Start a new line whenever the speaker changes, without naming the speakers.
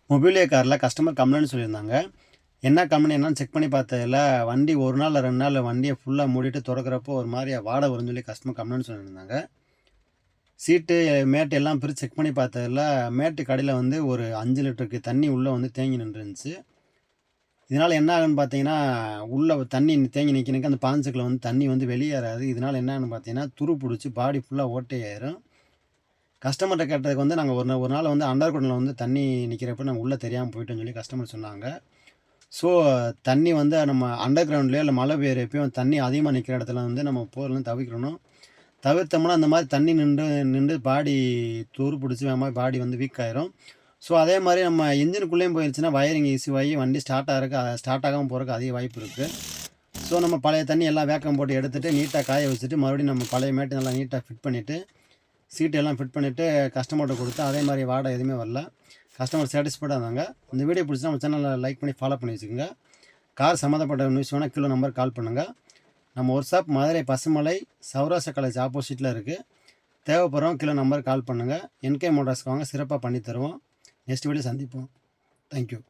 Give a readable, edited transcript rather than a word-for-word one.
Mobilio காரில் customer complaint சொல்லியிருந்தாங்க. என்ன கம்ப்ளைண்ட் என்னன்னு செக் பண்ணி பார்த்ததில, வண்டி 1 நாள் 2 நாள் வண்டிய ஃபுல்லா மூடிட்டு தொறக்கிறப்போ ஒரு மாரியா வாடை வரும்னு சொல்லி கஸ்டமர் கம்ப்ளைண்ட் சொல்லியிருந்தாங்க. சீட்டு, மேட் எல்லாம் பிரித்து செக் பண்ணி பார்த்ததில, மேட்டுக்கு அடியில வந்து ஒரு 5 லிட்டருக்கு தண்ணி உள்ள வந்து தேங்கி நின்றுருந்துச்சு. இதனால என்ன ஆகுன்னு பார்த்தீங்கன்னா, உள்ள தண்ணி தேங்கி நிக்க அந்த பாஞ்சக்குள்ள வந்து தண்ணி வந்து வெளியேறாது. இதனால என்ன ஆகுன்னு பார்த்தீங்கன்னா, துரு புடிச்சு பாடி ஃபுல்லா ஓட்டையாயிரும். கஸ்டமர்ட்ட கேட்டதுக்கு வந்து நாங்க ஒரு நாள் வந்து அண்டர் கிரவுண்ட்ல வந்து தண்ணி நிக்கிறப்ப நாங்க உள்ள தெரியாம போயிட்டோம்னு சொல்லி கஸ்டமர் சொன்னாங்க. ஸோ தண்ணி வந்து நம்ம அண்டர் கிரவுண்ட்லயோ இல்ல மழை பெய்யறப்பயோ தண்ணி அதிகமா நிக்கிற இடத்துல வந்து நம்ம போறதுலருந்து தவிர்க்கணும். தவிர்த்தோம்னா அந்த மாரி தண்ணி நின்று பாடி துரு புடிச்சு ஒரு மாரி பாடி வந்து வீக் ஆயிரும். ஸோ அதே மாரி நம்ம என்ஜினுக்குள்ளேயும் போயிருச்சுன்னா வயரிங் இஷ்யூ ஆகி வண்டி ஸ்டார்ட் ஆகாம போறதுக்கு அதிக வாய்ப்பு இருக்கு. ஸோ நம்ம பழைய தண்ணி எல்லாம் வேக்கம் போட்டு எடுத்துட்டு நீட்டா காய வச்சுட்டு மறுபடியும் நம்ம பழைய மேட்டு நல்லா நீட்டா ஃபிட் பண்ணிட்டு சீட் எல்லாம் ஃபிட் பண்ணிவிட்டு கஸ்டமர்கிட்ட கொடுத்து அதே மாதிரி வாடை எதுவுமே வரல. கஸ்டமர் சாட்டிஸ்ஃபைடாக இருந்தாங்க. இந்த வீடியோ பிடிச்சா நம்ம சேனலை லைக் பண்ணி ஃபாலோ பண்ணி வச்சுக்கோங்க. கார் சம்மந்தப்பட்ட நியூஸ் வேணால் கீழே நம்பர் கால் பண்ணுங்கள். நம்ம work shop Madurai Pasumalai Saurashtra college ஆப்போசிட்டில் இருக்குது. தேவைப்படுறவங்க கீழே நம்பர் கால் பண்ணுங்கள். என்கே மோட்டார்ஸ்க்கு வாங்க, சிறப்பாக பண்ணி தருவோம். நெக்ஸ்ட் வீடியோ சந்திப்போம். தேங்க்யூ.